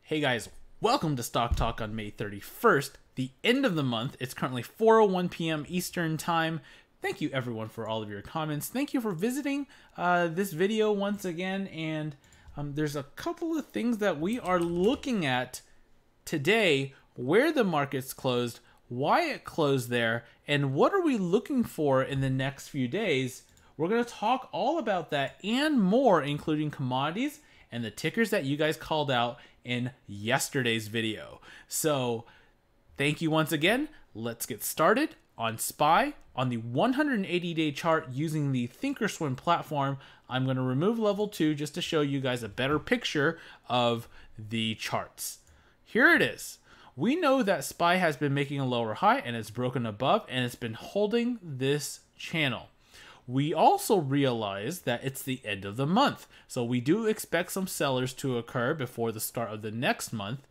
Hey guys, welcome to Stock Talk on May 31st, the end of the month. It's currently 4:01 p.m. Eastern Time. Thank you everyone for all of your comments. Thank you for visiting this video once again. And there's a couple of things that we are looking at today, where the market's closed, why it closed there, and what are we looking for in the next few days. We're going to talk all about that and more, including commodities and the tickers that you guys called out in yesterday's video. So thank you once again. Let's get started on SPY. On the 180-day chart using the Thinkorswim platform, I'm going to remove level 2 just to show you guys a better picture of the charts. Here it is. We know that SPY has been making a lower high and it's broken above and it's been holding this channel. We also realize that it's the end of the month, so we do expect some sellers to occur before the start of the next month.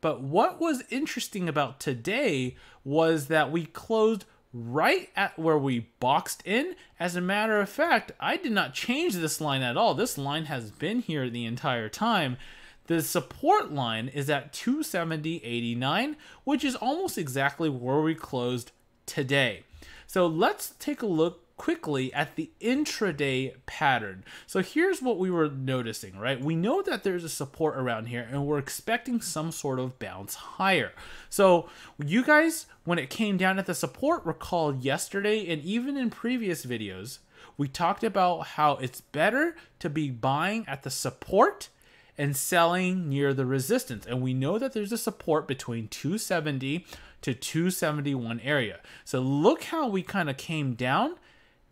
But what was interesting about today was that we closed right at where we boxed in. As a matter of fact, I did not change this line at all. This line has been here the entire time. The support line is at 270.89, which is almost exactly where we closed today. So let's take a look quickly at the intraday pattern. So here's what we were noticing, right? We know that there's a support around here and we're expecting some sort of bounce higher. So you guys, when it came down at the support, recall yesterday and even in previous videos, we talked about how it's better to be buying at the support and selling near the resistance. And we know that there's a support between 270 to 271 area. So look how we kind of came down.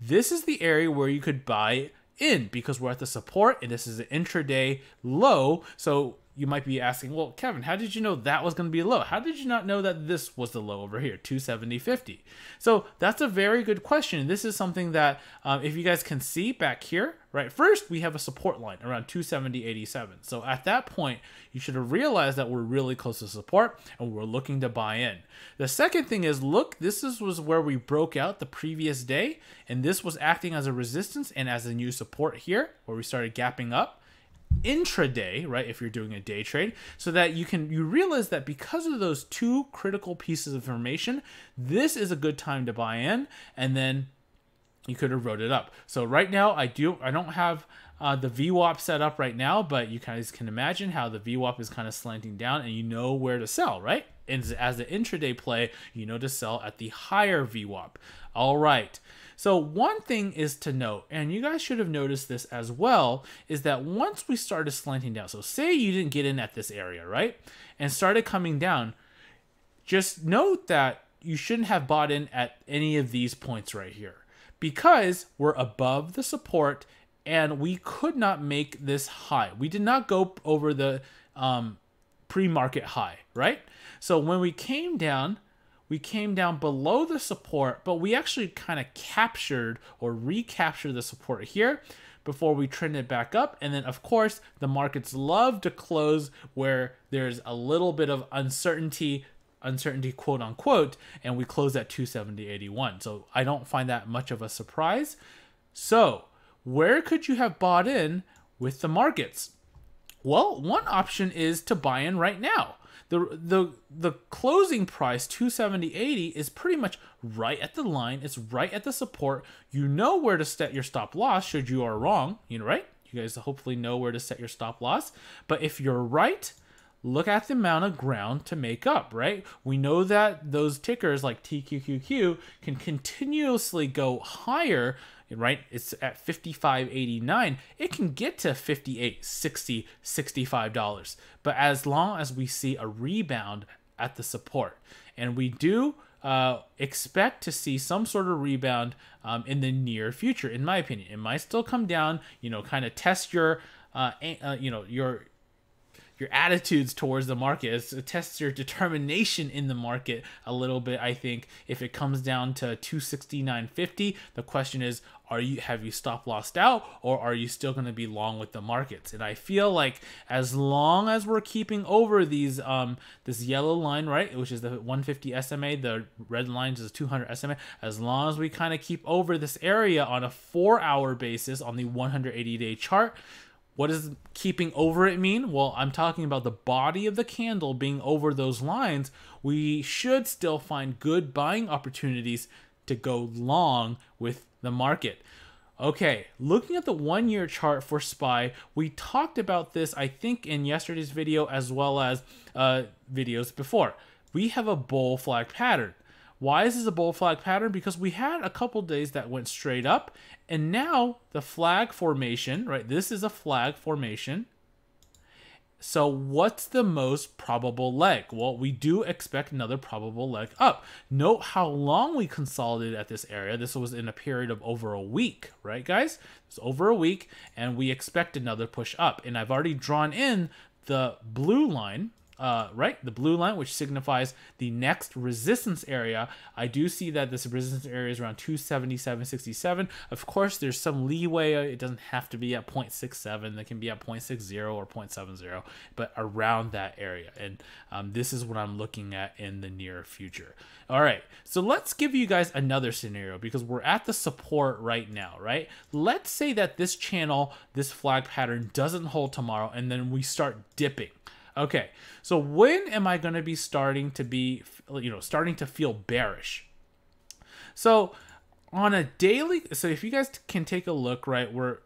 This is the area where you could buy in because we're at the support and this is an intraday low. So you might be asking, well, Kevin, how did you know that was going to be low? How did you not know that this was the low over here, 270.50? So that's a very good question. This is something that if you guys can see back here, right? First, we have a support line around 270.87. So at that point, you should have realized that we're really close to support and we're looking to buy in. The second thing is, look, was where we broke out the previous day, and this was acting as a resistance and as a new support here, where we started gapping up intraday, right, if you're doing a day trade, so that you realize that because of those two critical pieces of information, this is a good time to buy in, and then you could have wrote it up. So right now I don't have the VWAP set up right now, but you guys can imagine how the VWAP is kind of slanting down and you know where to sell, right? And as the intraday play, you know to sell at the higher VWAP. All right. So one thing is to note, and you guys should have noticed this as well, is that once we started slanting down, so say you didn't get in at this area, right? And started coming down, just note that you shouldn't have bought in at any of these points right here because we're above the support and we could not make this high. We did not go over the pre-market high, right? So when we came down below the support, but we actually kind of captured or recaptured the support here before we trended back up. And then of course, the markets love to close where there's a little bit of uncertainty quote unquote, and we close at 270.81. So I don't find that much of a surprise. So where could you have bought in with the markets? Well, one option is to buy in right now. The closing price, 270.80, is pretty much right at the line. It's right at the support. You know where to set your stop loss should you are wrong, right? You guys hopefully know where to set your stop loss. But if you're right, look at the amount of ground to make up, right? We know that those tickers like TQQQ can continuously go higher, right? It's at 55.89. It can get to 58, 60, $65. But as long as we see a rebound at the support, and we do expect to see some sort of rebound in the near future, in my opinion. It might still come down, kind of test your attitudes towards the market. It tests your determination in the market a little bit. I think if it comes down to 269.50, the question is, have you stop lossed out, or are you still going to be long with the markets? And I feel like as long as we're keeping over these this yellow line, right, which is the 150 SMA, the red line is 200 SMA, as long as we kind of keep over this area on a 4-hour basis on the 180-day chart, What does keeping over it mean? Well, I'm talking about the body of the candle being over those lines. We should still find good buying opportunities to go long with the market. Okay, looking at the 1-year chart for SPY, we talked about this, I think, in yesterday's video as well as videos before. We have a bull flag pattern. Why is this a bull flag pattern? Because we had a couple days that went straight up, and now the flag formation, right? This is a flag formation. So what's the most probable leg? Well, we do expect another probable leg up. Note how long we consolidated at this area. This was in a period of over a week, right, guys? It's over a week, and we expect another push up. And I've already drawn in the blue line, right? The blue line, which signifies the next resistance area. I do see that this resistance area is around 277.67. Of course, there's some leeway. It doesn't have to be at 0.67. It can be at 0.60 or 0.70, but around that area. And this is what I'm looking at in the near future. All right, so let's give you guys another scenario because we're at the support right now, right? Let's say that this channel, this flag pattern doesn't hold tomorrow, and then we start dipping. Okay, so when am I going to be starting to feel bearish? So on a daily, so if you guys can take a look, right, we're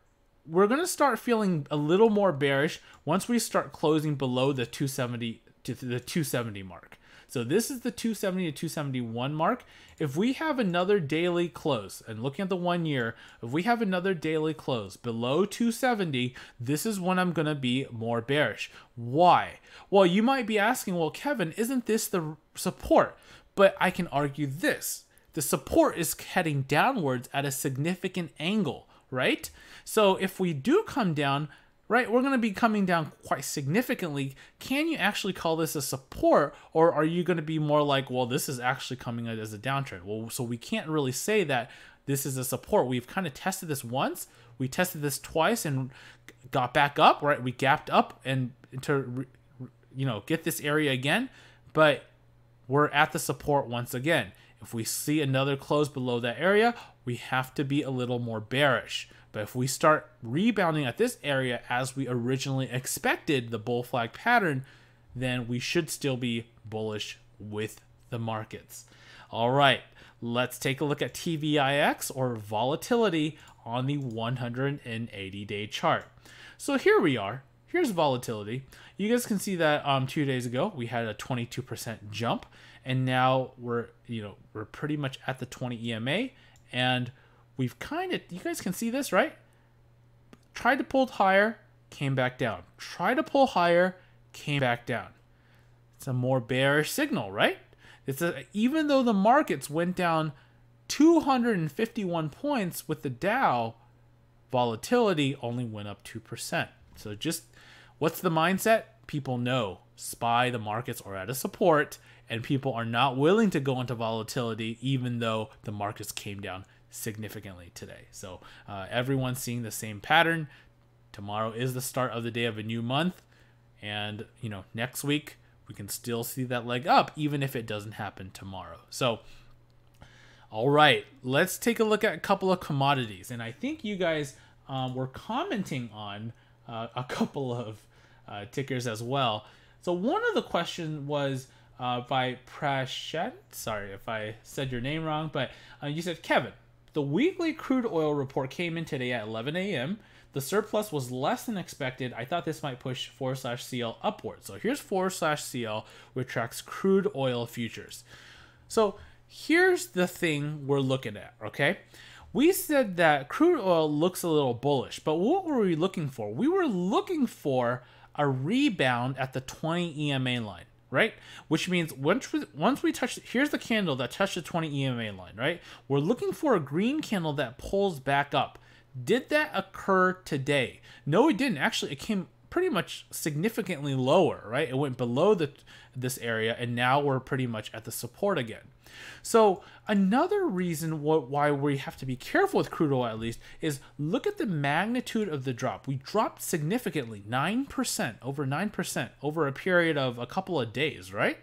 going to start feeling a little more bearish once we start closing below the 270 to the 270 mark. So this is the 270 to 271 mark. If we have another daily close, and looking at the 1 year, if we have another daily close below 270, this is when I'm going to be more bearish. Why? Well, you might be asking, well, Kevin, isn't this the support? But I can argue this. The support is heading downwards at a significant angle, right? So if we do come down, right, we're going to be coming down quite significantly. Can you actually call this a support, or are you going to be more like, well, this is actually coming out as a downtrend? Well, so we can't really say that this is a support. We've kind of tested this once. We tested this twice and got back up, right? We gapped up and to, get this area again, but we're at the support once again. If we see another close below that area, we have to be a little more bearish. But if we start rebounding at this area as we originally expected, the bull flag pattern, then we should still be bullish with the markets. All right, let's take a look at TVIX, or volatility, on the 180-day chart. So here we are. Here's volatility. You guys can see that 2 days ago we had a 22% jump, and now we're pretty much at the 20 EMA, and we've you guys can see this, right? Tried to pull higher, came back down. Tried to pull higher, came back down. It's a more bearish signal, right? Even though the markets went down 251 points with the Dow, volatility only went up 2%. So just, what's the mindset? People know, SPY, the markets are at a support, and people are not willing to go into volatility even though the markets came down significantly today. So everyone's seeing the same pattern. Tomorrow is the start of the day of a new month, and next week we can still see that leg up even if it doesn't happen tomorrow. So all right, let's take a look at a couple of commodities, and I think you guys were commenting on a couple of tickers as well. So one of the questions was by Prashant. Sorry if I said your name wrong, but you said, Kevin, the weekly crude oil report came in today at 11 a.m. The surplus was less than expected. I thought this might push /CL upward. So here's /CL, which tracks crude oil futures. So here's the thing we're looking at, okay? We said that crude oil looks a little bullish, but what were we looking for? We were looking for a rebound at the 20 EMA line, right? Which means once we touch, here's the candle that touched the 20 EMA line, right? We're looking for a green candle that pulls back up. Did that occur today? No, it didn't. Actually, it came pretty much significantly lower, right? It went below this area, and now we're pretty much at the support again. So another reason why we have to be careful with crude oil, at least, is look at the magnitude of the drop. We dropped significantly, 9%, over 9%, over a period of a couple of days, right?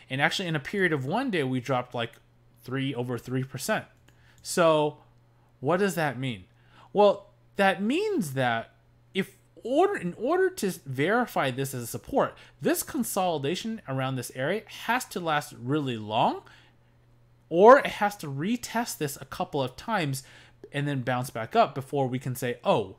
And actually in a period of 1 day, we dropped like over 3%. So what does that mean? Well, that means that if in order to verify this as a support, this consolidation around this area has to last really long, or it has to retest this a couple of times and then bounce back up before we can say, oh,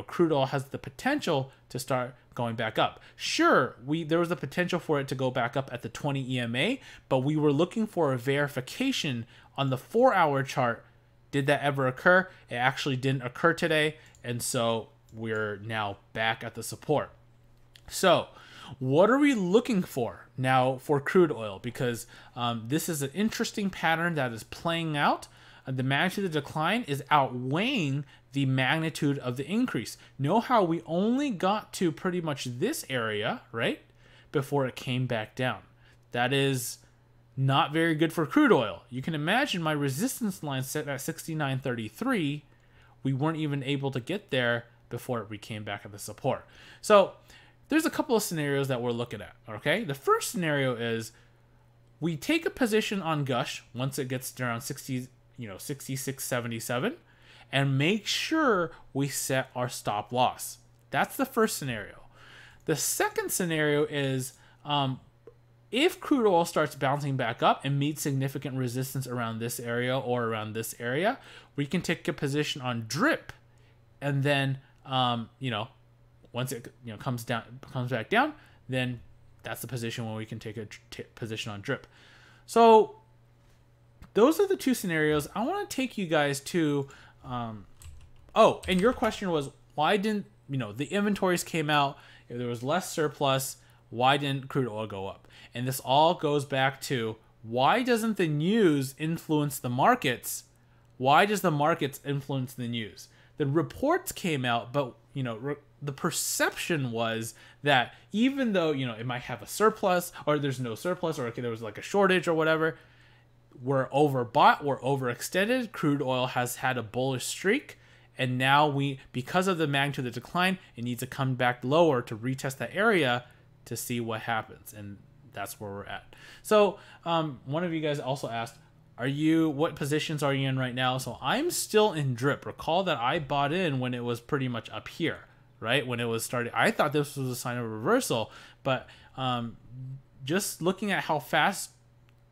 crude oil has the potential to start going back up. Sure, there was the potential for it to go back up at the 20 EMA, but we were looking for a verification on the 4-hour chart. Did that ever occur? It actually didn't occur today, and so we're now back at the support. So what are we looking for now for crude oil? Because this is an interesting pattern that is playing out. The magnitude of the decline is outweighing the magnitude of the increase. Know how we only got to pretty much this area, right, before it came back down. That is not very good for crude oil. You can imagine my resistance line set at 69.33. We weren't even able to get there before we came back at the support. So there's a couple of scenarios that we're looking at, okay? The first scenario is we take a position on Gush once it gets around 66.77 and make sure we set our stop loss. That's the first scenario. The second scenario is if crude oil starts bouncing back up and meets significant resistance around this area or around this area, we can take a position on drip, and then once it comes back down, then that's the position when we can take a position on drip. So those are the two scenarios. I want to take you guys to oh, and your question was, why didn't the inventories came out, if there was less surplus, why didn't crude oil go up? And this all goes back to, why doesn't the news influence the markets? Why does the markets influence the news? The reports came out, but the perception was that even though it might have a surplus, or there's no surplus, or there was like a shortage or whatever, we're overbought, we're overextended, crude oil has had a bullish streak, and now because of the magnitude of the decline, it needs to come back lower to retest that area to see what happens. And that's where we're at. So one of you guys also asked, what positions are you in right now? So I'm still in drip. Recall that I bought in when it was pretty much up here, right? When it was starting, I thought this was a sign of a reversal, but just looking at how fast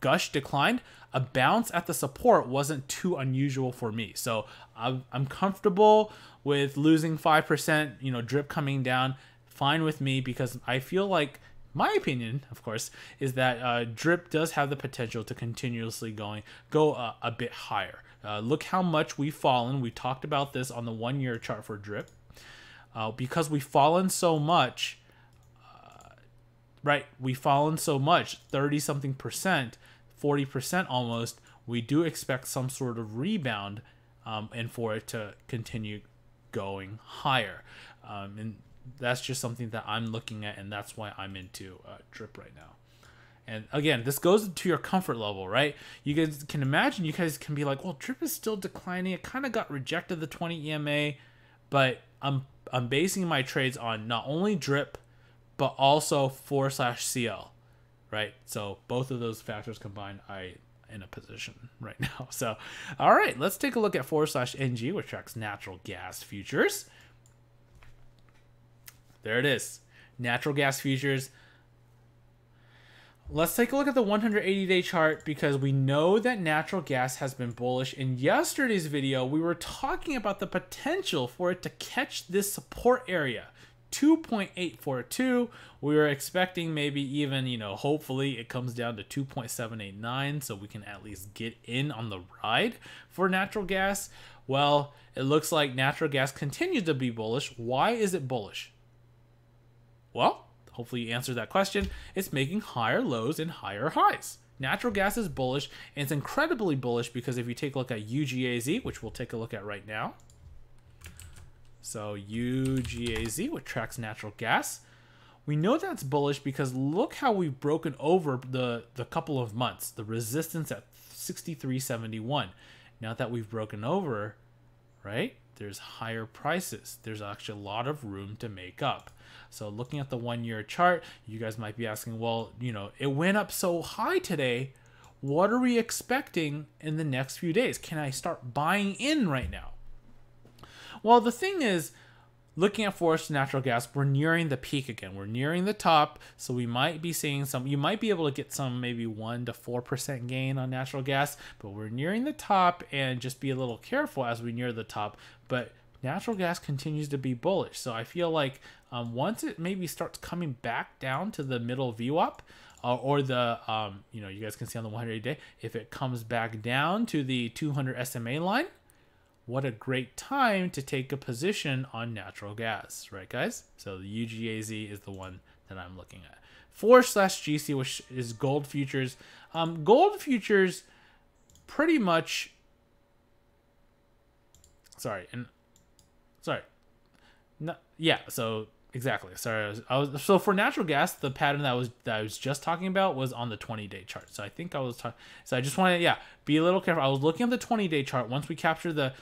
Gush declined, a bounce at the support wasn't too unusual for me. So I'm comfortable with losing 5%, drip coming down, fine with me, because I feel like, my opinion, of course, is that drip does have the potential to continuously go a bit higher. Look how much we've fallen. We talked about this on the 1-year chart for drip. Because we've fallen so much, right? We've fallen so much, 30-something percent, 40% almost. We do expect some sort of rebound, and for it to continue going higher. And that's just something that I'm looking at, and that's why I'm into drip right now. And again, this goes to your comfort level, right? You guys can imagine, you guys can be like, well, drip is still declining. It kind of got rejected, the 20 EMA, but I'm basing my trades on not only drip, but also 4/CL, right? So both of those factors combined, I in a position right now. So, all right, let's take a look at 4/NG, which tracks natural gas futures. There it is, natural gas futures. Let's take a look at the 180-day chart, because we know that natural gas has been bullish. In yesterday's video, we were talking about the potential for it to catch this support area, 2.842. We were expecting maybe even, hopefully it comes down to 2.789, so we can at least get in on the ride for natural gas. Well, it looks like natural gas continues to be bullish. Why is it bullish? Well, hopefully you answered that question. It's making higher lows and higher highs. Natural gas is bullish, and it's incredibly bullish because if you take a look at UGAZ, which we'll take a look at right now. So UGAZ, which tracks natural gas, we know that's bullish because look how we've broken over the couple of months, the resistance at 63.71. Now that we've broken over, right, there's higher prices. There's actually a lot of room to make up. So looking at the 1-year chart, you guys might be asking, well, it went up so high today. What are we expecting in the next few days? Can I start buying in right now? Well, the thing is, looking at forest natural gas, we're nearing the peak again. We're nearing the top, so we might be seeing some, you might be able to get some maybe 1 to 4% gain on natural gas, but we're nearing the top, and just be a little careful as we near the top. But natural gas continues to be bullish, so I feel like once it maybe starts coming back down to the middle VWAP, or the, you know, you guys can see on the 180 day, if it comes back down to the 200 SMA line, what a great time to take a position on natural gas, right, guys? So the UGAZ is the one that I'm looking at. 4/GC, which is gold futures. Gold futures pretty much, yeah, so exactly. Sorry, so for natural gas, the pattern that I was just talking about was on the 20-day chart. So I think I was talking. So I just want to be a little careful. I was looking at the 20-day chart. Once we capture the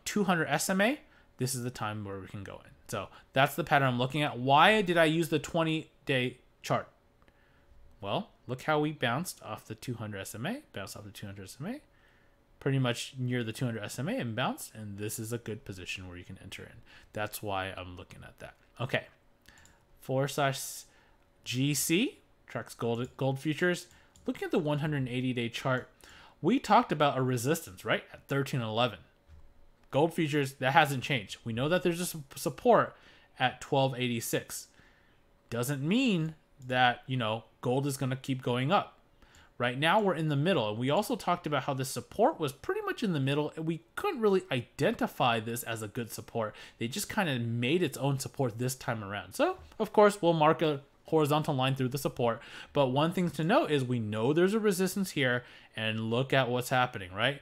200 SMA, this is the time where we can go in. So that's the pattern I'm looking at. Why did I use the 20-day chart? Well, look how we bounced off the 200 SMA, pretty much near the 200 SMA and bounced, and this is a good position where you can enter in. That's why I'm looking at that. Okay, 4/GC tracks gold futures. Looking at the 180-day chart, we talked about a resistance, right, at 1311. Gold futures, that hasn't changed. We know that there's a support at 1286. Doesn't mean that, you know, gold is going to keep going up. Right now we're in the middle, and we also talked about how the support was pretty much in the middle, and we couldn't really identify this as a good support. They just kind of made its own support this time around. So, of course, we'll mark a horizontal line through the support, but one thing to note is we know there's a resistance here, and look at what's happening, right?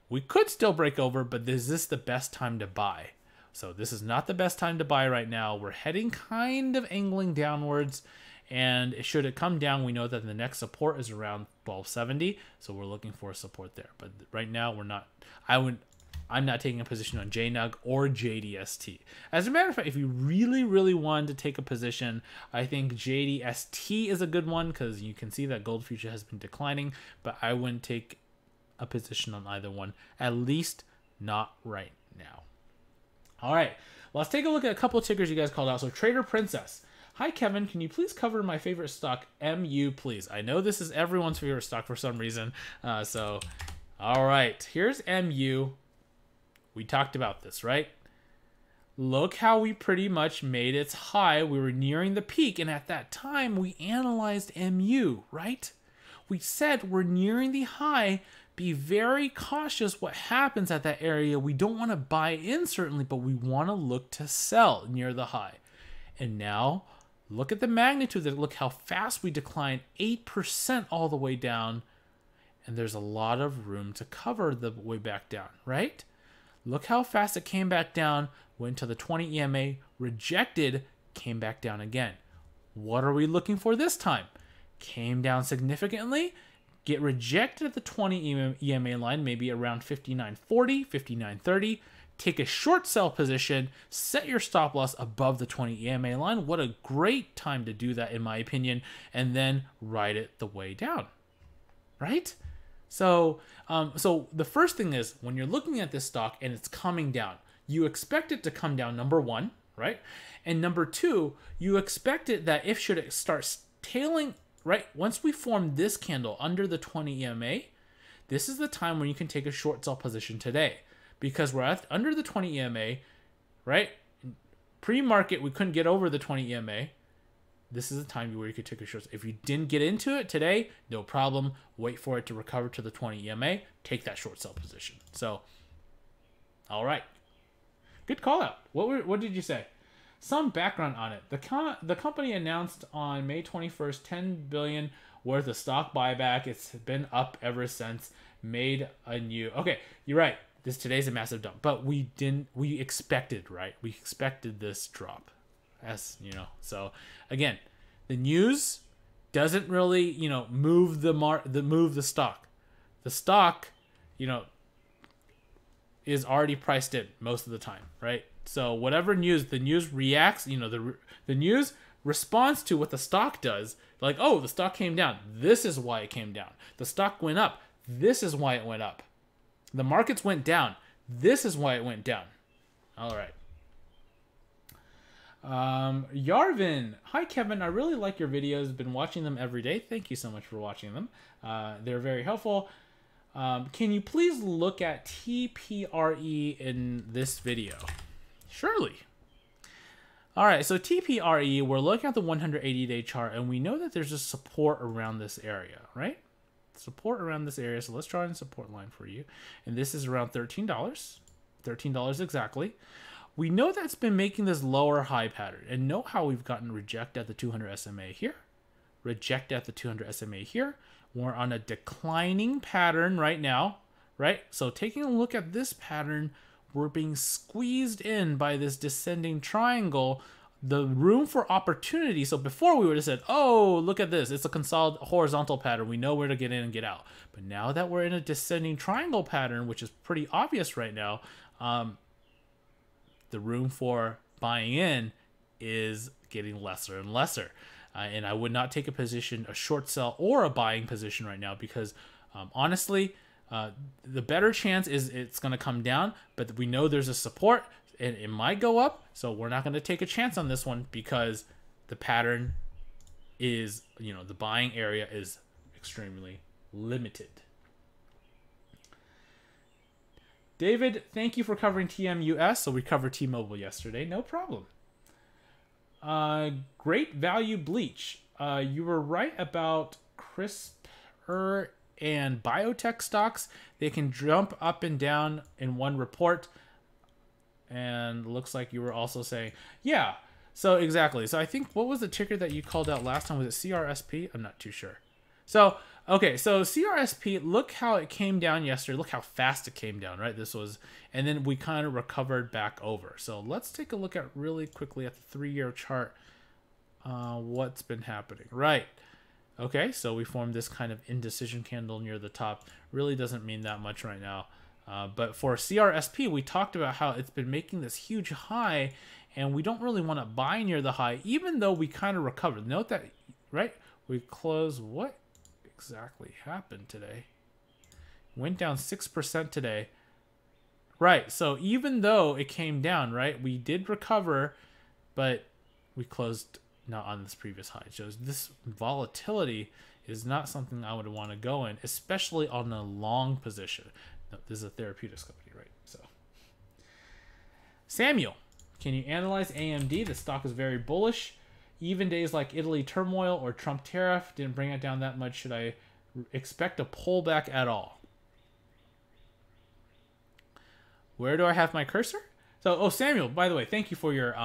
We could still break over, but is this the best time to buy? So this is not the best time to buy right now. We're heading kind of angling downwards, and should it come down, we know that the next support is around 1270, so we're looking for support there. But right now we're not. I'm not taking a position on JNUG or JDST. As a matter of fact, if you really wanted to take a position, I think JDST is a good one, because you can see that gold future has been declining, but I wouldn't take a position on either one, at least not right now. All right, let's take a look at a couple of tickers you guys called out. So Trader Princess. Hi, Kevin. Can you please cover my favorite stock, MU, please? I know this is everyone's favorite stock for some reason. All right, here's MU. We talked about this, right? Look how we pretty much made its high. We were nearing the peak, and at that time, we analyzed MU, right? We said we're nearing the high. Be very cautious what happens at that area. We don't want to buy in, certainly, but we want to look to sell near the high. And now, look at the magnitude. Look how fast we declined, 8% all the way down. And there's a lot of room to cover the way back down, right? Look how fast it came back down, went to the 20 EMA, rejected, came back down again. What are we looking for this time? Came down significantly, get rejected at the 20 EMA line, maybe around 59.40, 59.30. Take a short sell position, set your stop loss above the 20 EMA line. What a great time to do that, in my opinion, and then ride it the way down, right? So, so the first thing is, when you're looking at this stock and it's coming down, you expect it to come down, number one, right? And number two, you expect it that if should it start tailing, right? Once we form this candle under the 20 EMA, this is the time when you can take a short sell position today, because we're under the 20 EMA, right? Pre-market, we couldn't get over the 20 EMA. This is the time where you could take a short sell. If you didn't get into it today, no problem. Wait for it to recover to the 20 EMA. Take that short sell position. So, all right. Good call out. What did you say? Some background on it. The company announced on May 21st, $10 billion worth of stock buyback. It's been up ever since. Made a new. Okay, you're right. Today's a massive dump, but we expected, right? We expected this drop, as you know. So again, the news doesn't really, you know, move the stock. The stock, you know, is already priced in most of the time, right? So whatever news, the news reacts, you know, the news responds to what the stock does. Like, oh, the stock came down. This is why it came down. The stock went up. This is why it went up. The markets went down. This is why it went down. All right. Yarvin, hi Kevin, I really like your videos. Been watching them every day. Thank you so much for watching them. They're very helpful. Can you please look at TPRE in this video? Surely. All right, so TPRE, we're looking at the 180-day chart, and we know that there's a support around this area, right? Support around this area. So let's draw a support line for you. And this is around $13. $13 exactly. We know that's been making this lower high pattern. And note how we've gotten reject at the 200 SMA here. Reject at the 200 SMA here. We're on a declining pattern right now, right? So taking a look at this pattern, we're being squeezed in by this descending triangle. The room for opportunity. So before we would have said, oh, look at this. It's a horizontal pattern. We know where to get in and get out. But now that we're in a descending triangle pattern, which is pretty obvious right now, the room for buying in is getting lesser and lesser. And I would not take a position, a short sell or a buying position right now because honestly, the better chance is it's going to come down, but we know there's a support and it might go up. So we're not going to take a chance on this one because the pattern is, the buying area is extremely limited. David, thank you for covering TMUS. So we covered T-Mobile yesterday. No problem. Great value bleach. You were right about CRISPR and biotech stocks. They can jump up and down in one report. And looks like you were also saying, yeah, so exactly. So I think, what was the ticker that you called out last time? Was it CRSP? I'm not too sure. So, okay, so CRSP, look how it came down yesterday. Look how fast it came down, right? And then we kind of recovered back over. So let's take a look at really quickly at the 3-year chart. What's been happening, right? Okay, so we formed this kind of indecision candle near the top. Really doesn't mean that much right now. But for CRSP, we talked about how it's been making this huge high, and we don't really want to buy near the high, even though we kind of recovered. Note that, right? We closed. What exactly happened today? Went down 6% today. Right, so even though it came down, right, we did recover, but we closed not on this previous high. It shows this volatility is not something I would want to go in, especially on a long position. No, this is a therapeutics company, right? So, Samuel, can you analyze AMD? The stock is very bullish. Even days like Italy turmoil or Trump tariff didn't bring it down that much. Should I expect a pullback at all? Where do I have my cursor? So, Samuel, by the way, thank you for your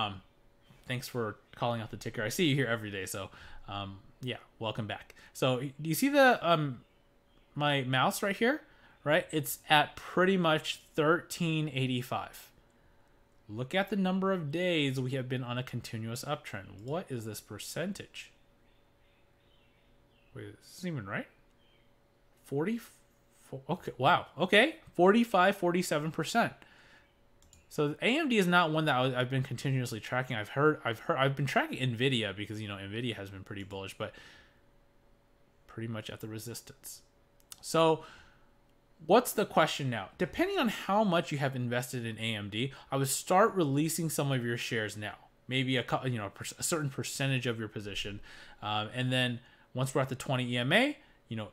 thanks for calling out the ticker. I see you here every day, so yeah, welcome back. So, do you see the my mouse right here? Right, it's at pretty much 1385. Look at the number of days we have been on a continuous uptrend. What is this percentage? Wait, is this even right? 44. Okay, wow. Okay, 45, 47%. So AMD is not one that I've been continuously tracking. I've been tracking Nvidia because Nvidia has been pretty bullish, but pretty much at the resistance. So what's the question now? Depending on how much you have invested in AMD, I would start releasing some of your shares now. Maybe a certain percentage of your position, and then once we're at the 20 EMA,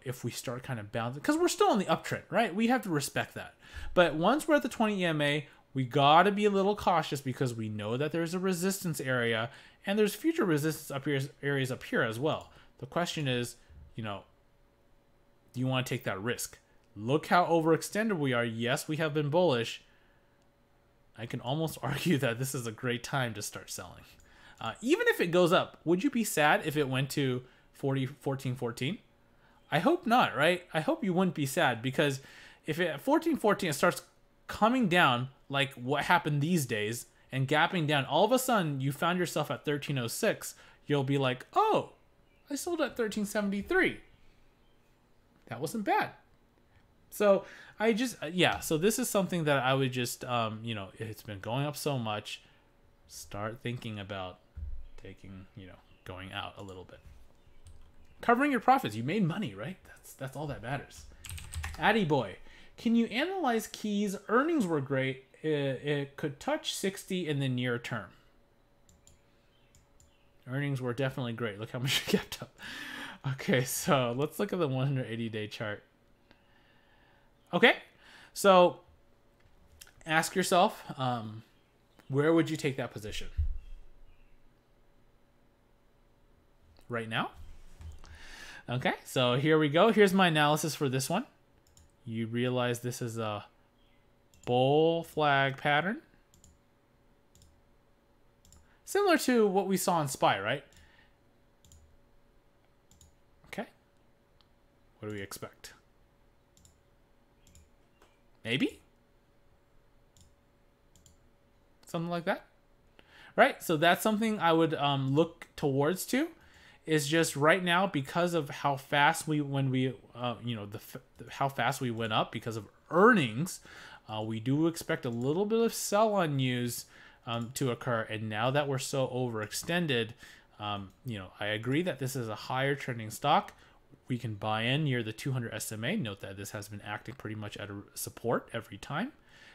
if we start kind of bouncing, because we're still on the uptrend, right? We have to respect that. But once we're at the 20 EMA, we got to be a little cautious because we know that there's a resistance area and there's future resistance areas up here as well. The question is, do you want to take that risk? Look how overextended we are. Yes, we have been bullish. I can almost argue that this is a great time to start selling. Even if it goes up, would you be sad if it went to 14.14? I hope not, right? I hope you wouldn't be sad, because if at 14.14 it starts coming down like what happened these days and gapping down, all of a sudden you found yourself at 13.06, you'll be like, oh, I sold at 13.73. That wasn't bad. So so this is something that I would just, it's been going up so much, start thinking about taking, going out a little bit. Covering your profits. You made money, right? That's all that matters. Addy boy, can you analyze Keys? Earnings were great. It could touch 60 in the near term. Earnings were definitely great. Look how much it kept up. Okay, so let's look at the 180-day chart. Okay, so ask yourself, where would you take that position? Right now? Okay, so here we go. Here's my analysis for this one. You realize this is a bull flag pattern. Similar to what we saw in SPY, right? Okay. What do we expect? Maybe? Something like that? Right? So that's something I would look towards to. Is just right now, because of how fast how fast we went up because of earnings, we do expect a little bit of sell-on news to occur. And now that we're so overextended, I agree that this is a higher trending stock. We can buy in near the 200 SMA. Note that this has been acting pretty much at a support every time.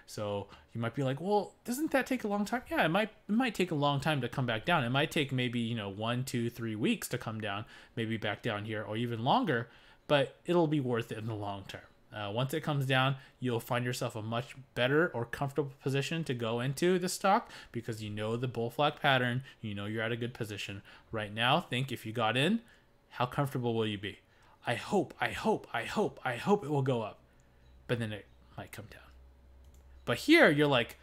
So you might be like, well, doesn't that take a long time? Yeah, it might take a long time to come back down. It might take maybe, 1, 2, 3 weeks to come down, maybe back down here, or even longer, but it'll be worth it in the long term. Once it comes down, you'll find yourself a much better or comfortable position to go into the stock because you know the bull flag pattern, you're at a good position. Right now, think if you got in, how comfortable will you be? I hope it will go up, but then it might come down. But here you're like,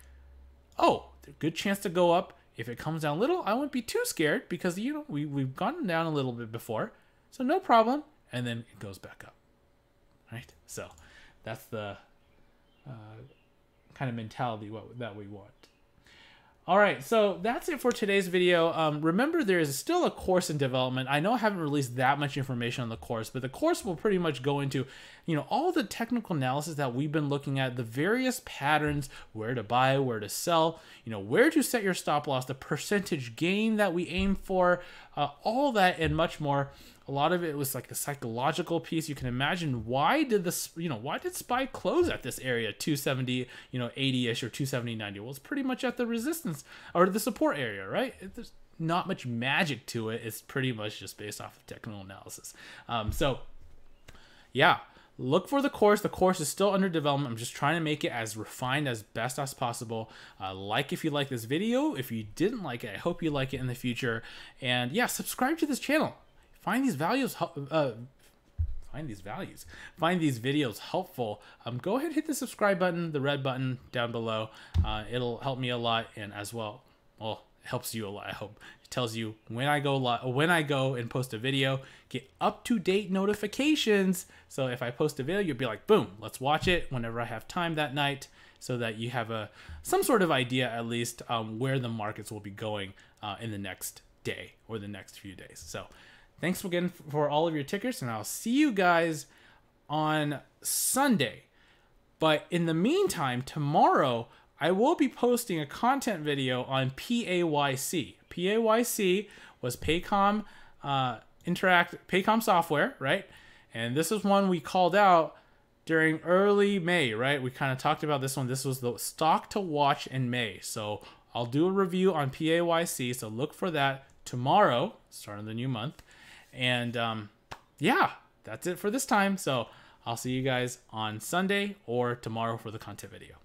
oh, there's a good chance to go up. If it comes down a little, I won't be too scared because, we've gone down a little bit before. So no problem. And then it goes back up. Right? So that's the kind of mentality that we want. All right, so that's it for today's video. Remember, there is still a course in development. I know I haven't released that much information on the course, but the course will pretty much go into, all the technical analysis that we've been looking at, the various patterns, where to buy, where to sell, where to set your stop loss, the percentage gain that we aim for, all that and much more. A lot of it was like the psychological piece. You can imagine why did SPY close at this area 270, 80ish or 270, 90? Well, it's pretty much at the resistance or the support area, right? There's not much magic to it. It's pretty much just based off of technical analysis. So yeah, look for the course. The course is still under development. I'm just trying to make it as refined as best as possible. If you like this video. If you didn't like it, I hope you like it in the future. And yeah, subscribe to this channel. Find these videos helpful. Go ahead and hit the subscribe button, the red button down below. It'll help me a lot, and as well, it helps you a lot. I hope it tells you when I go and post a video, get up-to-date notifications. So if I post a video, you'll be like, boom, let's watch it whenever I have time that night, so that you have some sort of idea at least where the markets will be going in the next day or the next few days. So thanks again for all of your tickers, and I'll see you guys on Sunday. But in the meantime, tomorrow, I will be posting a content video on PAYC. PAYC was Paycom Paycom software, right? And this is one we called out during early May, right? We kind of talked about this one. This was the stock to watch in May. So I'll do a review on PAYC, so look for that tomorrow, start of the new month. And yeah, that's it for this time. So I'll see you guys on Sunday or tomorrow for the content video.